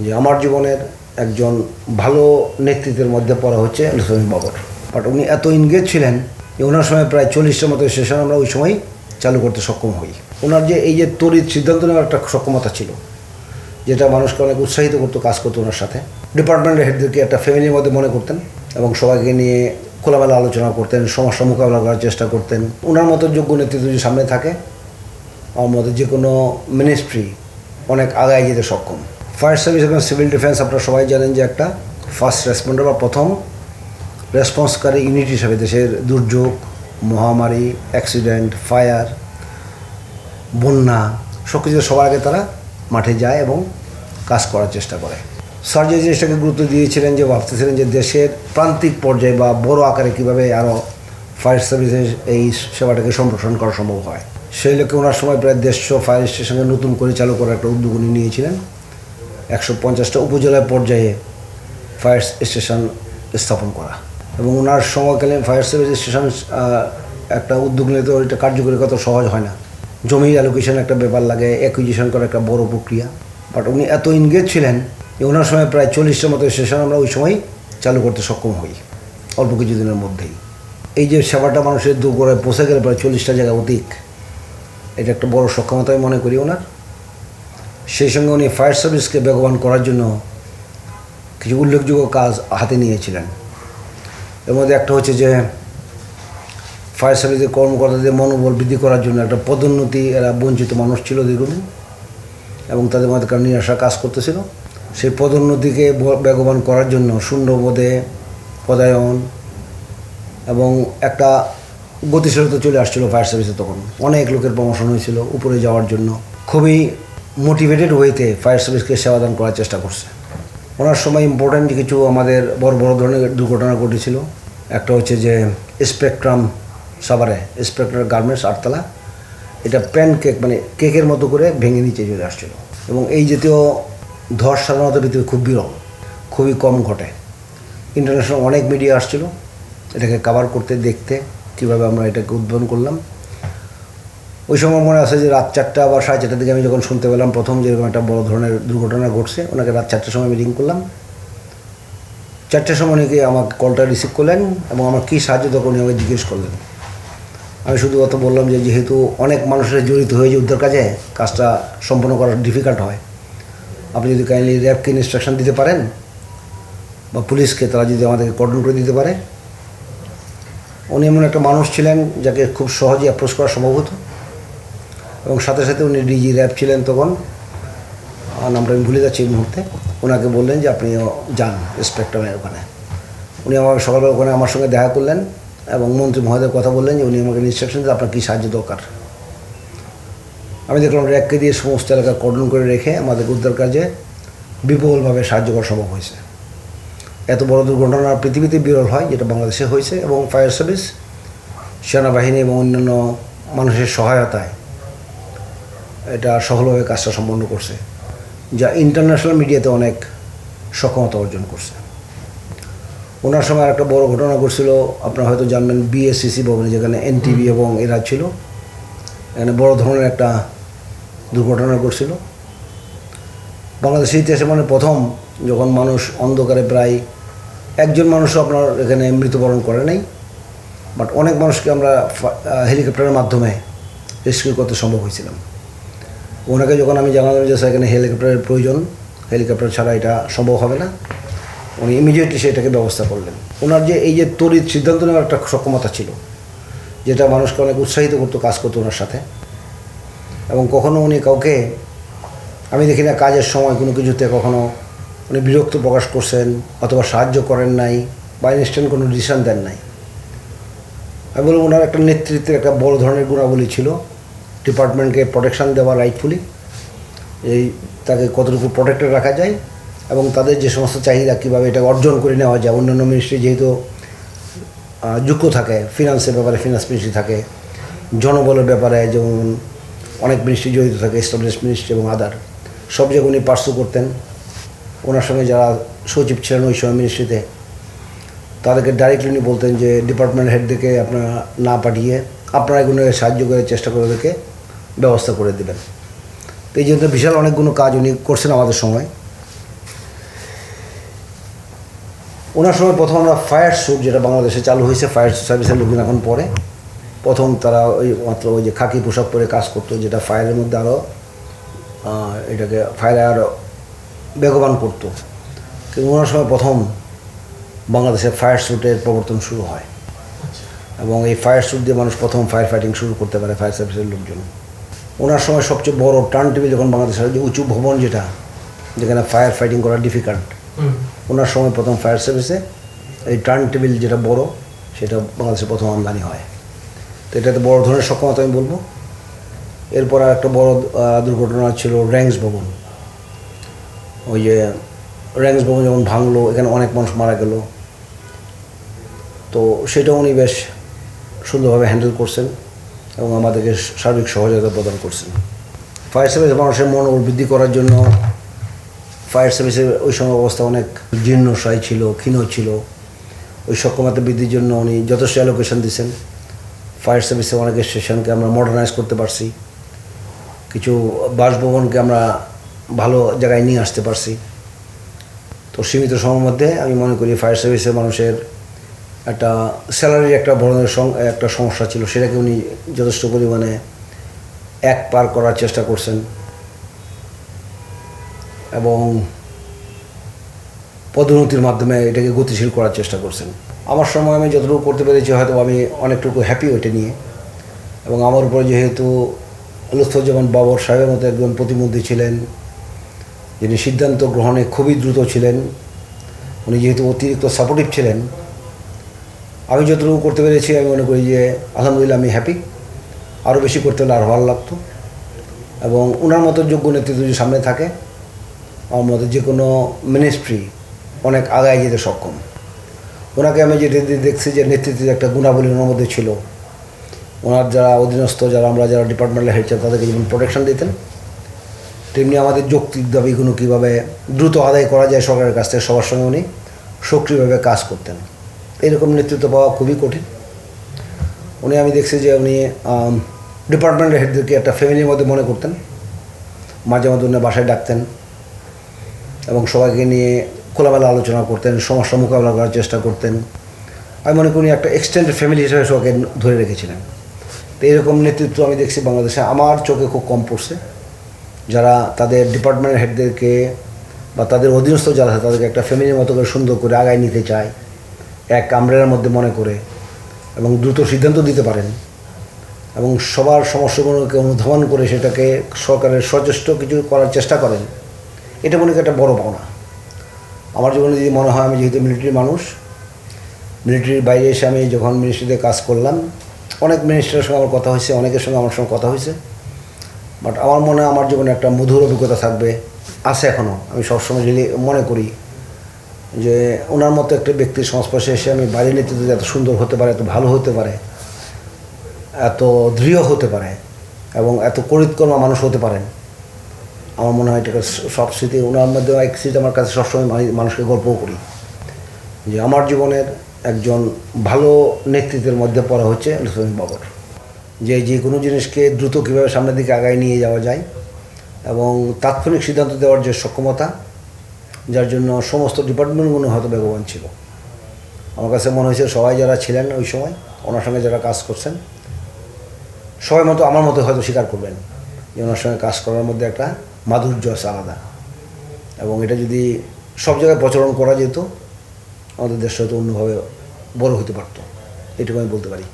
যে আমার জীবনের একজন ভালো নেতৃত্বের মধ্যে পড়া হচ্ছে লুৎফুজ্জামান বাবর। বাট উনি এত এনগেজ ছিলেন যে ওনার সময় প্রায় 40টার মতো সেশন আমরা ওই সময় চালু করতে সক্ষম হই। ওনার যে এই যে তড়িৎ সিদ্ধান্ত নেওয়ার একটা সক্ষমতা ছিল, যেটা মানুষকে অনেক উৎসাহিত করতো কাজ করতো ওনার সাথে। ডিপার্টমেন্টের হেডদেরকে একটা ফ্যামিলির মধ্যে মনে করতেন এবং সবাইকে নিয়ে খোলামেলা আলোচনা করতেন, সমস্যা মোকাবেলা করার চেষ্টা করতেন। ওনার মতো যোগ্য নেতৃত্ব যদি সামনে থাকে, আমার মতে যে কোনো মিনিস্ট্রি অনেক আগায় যেতে সক্ষম। ফায়ার সার্ভিস এবং সিভিল ডিফেন্স আপনারা সবাই জানেন যে একটা ফার্স্ট রেসপন্ডার বা প্রথম রেসপন্সকারী ইউনিট হিসাবে দেশের দুর্যোগ, মহামারী, অ্যাক্সিডেন্ট, ফায়ার, বন্যা সব কিছু সবার আগে তারা মাঠে যায় এবং কাজ করার চেষ্টা করে। স্যার যে জিনিসটাকে গুরুত্ব দিয়েছিলেন, যে ভাবতেছিলেন যে দেশের প্রান্তিক পর্যায়ে বা বড় আকারে কীভাবে আরও ফায়ার সার্ভিসের এই সেবাটাকে সম্প্রসারণ করা সম্ভব হয়, সেই লক্ষ্যে ওনার সময় প্রায় 150 ফায়ার স্টেশনকে নতুন করে চালু করার একটা উদ্যোগ উনি নিয়েছিলেন। 150টা উপজেলা পর্যায়ে ফায়ার স্টেশন স্থাপন করা এবং ওনার সময়কালে ফায়ার সার্ভিস স্টেশন একটা উদ্যোগ নিলে তো এটা কার্যকরী কত সহজ হয় না। জমি অ্যালোকেশন একটা ব্যাপার লাগে, অ্যাকুইজিশন করা একটা বড় প্রক্রিয়া। বাট উনি এত এনগেজ ছিলেন যে ওনার সময় প্রায় 40টার মতো স্টেশন আমরা ওই সময় চালু করতে সক্ষম হই অল্প কিছুদিনের মধ্যেই। এই যে সেবাটা মানুষের দোরগোড়ায় পৌঁছে গেলে প্রায় 40টা জায়গা অধিক, এটা একটা বড় সক্ষমতা আমি মনে করি ওনার। সেই সঙ্গে উনি ফায়ার সার্ভিসকে বেগবান করার জন্য কিছু উল্লেখযোগ্য কাজ হাতে নিয়েছিলেন। এর মধ্যে একটা হচ্ছে যে ফায়ার সার্ভিসের কর্মকর্তাদের মনোবল বৃদ্ধি করার জন্য একটা পদোন্নতি, এরা বঞ্চিত মানুষ ছিল দীর্ঘদিন এবং তাদের মধ্যে কারণ নিরাশা কাজ করতেছিল। সেই পদোন্নতিকে বেগবান করার জন্য শূন্যপদে পদায়ন এবং একটা গতিশীলতা চলে আসছিল ফায়ার সার্ভিসে। তখন অনেক লোকের প্রমোশন হয়েছিল উপরে যাওয়ার জন্য। খুবই মোটিভেটেড ওয়েতে ফায়ার সার্ভিসকে সেবাদান করার চেষ্টা করছে। ওনার সময় ইম্পর্ট্যান্ট কিছু আমাদের বড় বড় ধরনের দুর্ঘটনা ঘটেছিল। একটা হচ্ছে যে স্পেকট্রাম সাভারে, স্পেকট্রাম গার্মেন্টস 8তলা, এটা প্যান কেক মানে কেকের মতো করে ভেঙে নিচে চলে আসছিল এবং এই জাতীয় ধস সাধারণত পৃথিবী খুব বিরল, খুবই কম ঘটে। ইন্টারন্যাশনাল অনেক মিডিয়া আসছিল এটাকে কভার করতে, দেখতে কীভাবে আমরা এটাকে উদ্বোধন করলাম। ওই সময় মনে আছে যে রাত 4টা বা 4:30 দিকে আমি যখন শুনতে পেলাম প্রথম যেরকম একটা বড় ধরনের দুর্ঘটনা ঘটছে, ওনাকে রাত 4টার সময় মিটিং করলাম। 4টার সময় উনি আমাকে কলটা রিসিভ করলেন এবং আমার কী সাহায্য দরকার উনি আমাকে জিজ্ঞেস করলেন। আমি শুধু কথা বললাম যে যেহেতু অনেক মানুষের জড়িত হয়ে যে উদ্ধার কাজে কাজটা সম্পন্ন করা ডিফিকাল্ট হয়, আপনি যদি কাইন্ডলি র্যাবকে ইনস্ট্রাকশন দিতে পারেন বা পুলিশকে, তারা যদি আমাদেরকে কর্ডন করে দিতে পারে। উনি এমন একটা মানুষ ছিলেন যাকে খুব সহজে অ্যাপ্রোচ করা সম্ভব হতো এবং সাথে সাথে উনি ডিজি র্যাব ছিলেন তখন, নামটা আমি ভুলে যাচ্ছি এই মুহূর্তে। ওনাকে বললেন যে আপনি যান স্পেকট্রামের ওখানে। উনি আমার সকালবেলা ওখানে আমার সঙ্গে দেখা করলেন এবং মন্ত্রী মহোদয়ের কথা বললেন যে উনি আমাকে ইনস্ট্রাকশন দিতে আপনার কী সাহায্য দরকার। আমি দেখলাম র্যাবকে দিয়ে সমস্ত এলাকা কর্ডন করে রেখে আমাদের উদ্ধার কাজে বিপুলভাবে সাহায্য করা সম্ভব হয়েছে। এত বড় দুর্ঘটনা পৃথিবীতে বিরল হয় যেটা বাংলাদেশে হয়েছে এবং ফায়ার সার্ভিস, সেনাবাহিনী এবং অন্যান্য মানুষের সহায়তায় এটা সফলভাবে কাজটা সম্পন্ন করছে, যা ইন্টারন্যাশনাল মিডিয়াতে অনেক সক্ষমতা অর্জন করছে। ওনার সময় একটা বড় ঘটনা ঘটছিল, আপনারা হয়তো জানবেন, বিএসসিসি ভবনে, যেখানে এনটিভি এবং এরা ছিল, এখানে বড় ধরনের একটা দুর্ঘটনা ঘটছিল। বাংলাদেশের ইতিহাসে মানে প্রথম যখন মানুষ অন্ধকারে, প্রায় একজন মানুষও আপনার এখানে মৃত্যুবরণ করে নাই, বাট অনেক মানুষকে আমরা হেলিকপ্টারের মাধ্যমে রেস্কিউ করতে সম্ভব হয়েছিলাম। ওনাকে যখন আমি জানালাম যে স্যার এখানে হেলিকপ্টারের প্রয়োজন, হেলিকপ্টার ছাড়া এটা সম্ভব হবে না, উনি ইমিডিয়েটলি সেটাকে ব্যবস্থা করলেন। ওনার যে এই যে তড়িৎ সিদ্ধান্ত নেওয়ার একটা সক্ষমতা ছিল, যেটা মানুষকে অনেক উৎসাহিত করতো কাজ করতো ওনার সাথে। এবং কখনও উনি কাউকে, আমি দেখি না কাজের সময় কোনো কিছুতে কখনও উনি বিরক্ত প্রকাশ করছেন অথবা সাহায্য করেন নাই বা ইনস্ট্যান্ট কোনো ডিসিশন দেন নাই। আমি বলব ওনার একটা নেতৃত্বের একটা বড় ধরনের গুণাবলী ছিল, ডিপার্টমেন্টকে প্রোটেকশান দেওয়া রাইটফুলি, এই তাকে কতটুকু প্রোটেক্টেড রাখা যায় এবং তাদের যে সমস্ত চাহিদা কীভাবে এটা অর্জন করে নেওয়া যায়। অন্যান্য মিনিস্ট্রি যেহেতু যুক্ত থাকে, ফিনান্সের ব্যাপারে ফিনান্স মিনিস্ট্রি থাকে, জনবলের ব্যাপারে যেমন অনেক মিনিস্ট্রি জড়িত থাকে, এস্টাবলিশ মিনিস্ট্রি এবং আদার, সব জায়গায় উনি পার্সু করতেন। ওনার সঙ্গে যারা সচিব ছিলেন ওই সময় মিনিস্ট্রিতে, তাদেরকে ডাইরেক্টলি উনি বলতেন যে ডিপার্টমেন্ট হেডদেরকে আপনারা না পাঠিয়ে আপনারা এগুলো সাহায্য করে চেষ্টা করে ওদেরকে ব্যবস্থা করে দেবেন। তো এই জন্য বিশাল অনেকগুলো কাজ উনি করছেন আমাদের সময়। ওনার সময় প্রথম আমরা ফায়ার স্যুট, যেটা বাংলাদেশে চালু হয়েছে, ফায়ার সার্ভিসের লোকজন এখন পরে, প্রথম তারা মাত্র ওই যে খাকি পোশাক পরে কাজ করতো, যেটা ফায়ারের মধ্যে আরও এটাকে ফায়ারে আরও বেগবান করতো। কিন্তু ওনার সময় প্রথম বাংলাদেশে ফায়ার স্যুটের প্রবর্তন শুরু হয়, এবং এই ফায়ার স্যুট দিয়ে মানুষ প্রথম ফায়ার ফাইটিং শুরু করতে পারে, ফায়ার সার্ভিসের লোকজন। ওনার সময় সবচেয়ে বড় টার্ন টেবিল যখন বাংলাদেশের যে উঁচু ভবন, যেখানে ফায়ার ফাইটিং করা ডিফিকাল্ট, ওনার সময় প্রথম ফায়ার সার্ভিসে এই টার্ন টেবিল যেটা বড়, সেটা বাংলাদেশে প্রথম আমদানি হয়। তো এটাতে বড় ধরনের সক্ষমতা আমি বলবো। এরপর আর একটা বড় দুর্ঘটনা ছিল র্যাঙ্কস ভবন। ওই যে র্যাঙ্কস ভবন যখন ভাঙলো, এখানে অনেক মানুষ মারা গেল। তো সেটা উনি বেশ সুন্দরভাবে হ্যান্ডেল করছেন এবং আমাদেরকে সার্বিক সহযোগিতা প্রদান করছেন। ফায়ার সার্ভিস মানুষের মনোবল বৃদ্ধি করার জন্য ফায়ার সার্ভিসের ওই সময় অবস্থা অনেক জীর্ণশায়ী ছিল, ক্ষীণ ছিল। ওই সক্ষমতা বৃদ্ধির জন্য উনি যথেষ্ট অ্যালোকেশন দিয়েছেন। ফায়ার সার্ভিসে অনেক স্টেশনকে আমরা মডার্নাইজ করতে পারছি, কিছু বাসভবনকে আমরা ভালো জায়গায় নিয়ে আসতে পারছি। তো সীমিত সময়ের মধ্যে আমি মনে করি ফায়ার সার্ভিসের মানুষের একটা স্যালারির একটা বড় একটা সমস্যা ছিল, সেটাকে উনি যথেষ্ট পরিমাণে পার করার চেষ্টা করছেন এবং পদোন্নতির মাধ্যমে এটাকে গতিশীল করার চেষ্টা করছেন। আমার সময় আমি যতটুকু করতে পেরেছি, হয়তো আমি অনেকটুকু হ্যাপি ওইটা নিয়ে। এবং আমার উপরে যেহেতু লুৎফুজ্জামান বাবর সাহেবের মতো একজন প্রতিমন্ত্রী ছিলেন, যিনি সিদ্ধান্ত গ্রহণে খুবই দ্রুত ছিলেন, উনি যেহেতু অতিরিক্ত সাপোর্টিভ ছিলেন, আমি যতটুকু করতে পেরেছি আমি মনে করি যে আলহামদুলিল্লাহ আমি হ্যাপি। আরও বেশি করতে হলে আরও ভালো লাগতো। এবং ওনার মতো যোগ্য নেতৃত্ব যদি সামনে থাকে, আমার মতে যে কোনো মিনিস্ট্রি অনেক আগায় যেতে সক্ষম। ওনাকে আমি যেটা দেখছি যে নেতৃত্বের একটা গুণাবলী ওনার মধ্যে ছিল। ওনার যারা অধীনস্থ, যারা ডিপার্টমেন্টাল হেড ছিলেন, তাদেরকে যেমন প্রোটেকশন দিতেন, তেমনি আমাদের যৌক্তিক দাবিগুলো কীভাবে দ্রুত আদায় করা যায় সরকারের কাছ থেকে, সবার সঙ্গে উনি সক্রিয়ভাবে কাজ করতেন। এরকম নেতৃত্ব পাওয়া খুবই কঠিন। আমি দেখছি যে উনি ডিপার্টমেন্টের হেডদেরকে একটা ফ্যামিলির মধ্যে মনে করতেন, মাঝে মাঝে উনি বাসায় ডাকতেন এবং সবাইকে নিয়ে খোলামেলা আলোচনা করতেন, সমস্যা মোকাবেলা করার চেষ্টা করতেন। আমি মনে করি একটা এক্সটেন্ডেড ফ্যামিলি হিসেবে সবাইকে ধরে রেখেছিলেন। তো এরকম নেতৃত্ব আমি দেখছি বাংলাদেশে আমার চোখে খুব কম পড়ছে, যারা তাদের ডিপার্টমেন্টের হেডদেরকে বা তাদের অধীনস্থ যারা আছে তাদেরকে একটা ফ্যামিলির মতো করে সুন্দর করে আগায় নিতে চায়, এক আমব্রেলার মধ্যে মনে করে, এবং দ্রুত সিদ্ধান্ত দিতে পারেন এবং সবার সমস্যাগুলোকে অনুধাবন করে সেটাকে সরকারের সচেষ্ট কিছু করার চেষ্টা করেন। এটা মনে করি একটা বড় পাওনা। আমার জীবনে যদি মনে হয়, আমি যেহেতু মিলিটারি মানুষ, মিলিটারির বাইরে এসে আমি যখন মিনিস্ট্রিতে কাজ করলাম, অনেক মিনিস্টারের সঙ্গে আমার কথা হয়েছে, অনেকের সঙ্গে আমার সঙ্গে কথা হয়েছে। বাট আমার মনে হয় আমার জীবনে একটা মধুর অভিজ্ঞতা থাকবে, আছে এখনও। আমি সবসময় যদি মনে করি যে ওনার মতো একটা ব্যক্তির সংস্পর্শে এসে আমি বাইরের নেতৃত্ব এত সুন্দর হতে পারে, এত ভালো হতে পারে, এত দৃঢ় হতে পারে এবং এত করিতকর্মা মানুষ হতে পারেন, আমার মনে হয় এটাকে সব স্মৃতি ওনার মধ্যে এক স্মৃতি আমার কাছে সবসময় মানুষকে গল্পও করি যে আমার জীবনের একজন ভালো নেতৃত্বের মধ্যে পড়া হচ্ছে লুৎফুজ্জামান বাবর। যে কোনো জিনিসকে দ্রুত কীভাবে সামনের দিকে আগায় নিয়ে যাওয়া যায় এবং তাৎক্ষণিক সিদ্ধান্ত দেওয়ার যে সক্ষমতা, যার জন্য সমস্ত ডিপার্টমেন্টগুলো হয়তো বেগবান ছিল। আমার কাছে মনে হয়েছে সবাই যারা ছিলেন ওই সময়, ওনার সঙ্গে যারা কাজ করছেন, সবাই মতো আমার মতো হয়তো স্বীকার করবেন যে ওনার সঙ্গে কাজ করার মধ্যে একটা মাধুর্য আছে আলাদা। এবং এটা যদি সব জায়গায় প্রচলন করা যেত, আমাদের দেশটা হয়তো অন্যভাবে বড় হতে পারত, এটুকু আমি বলতে পারি।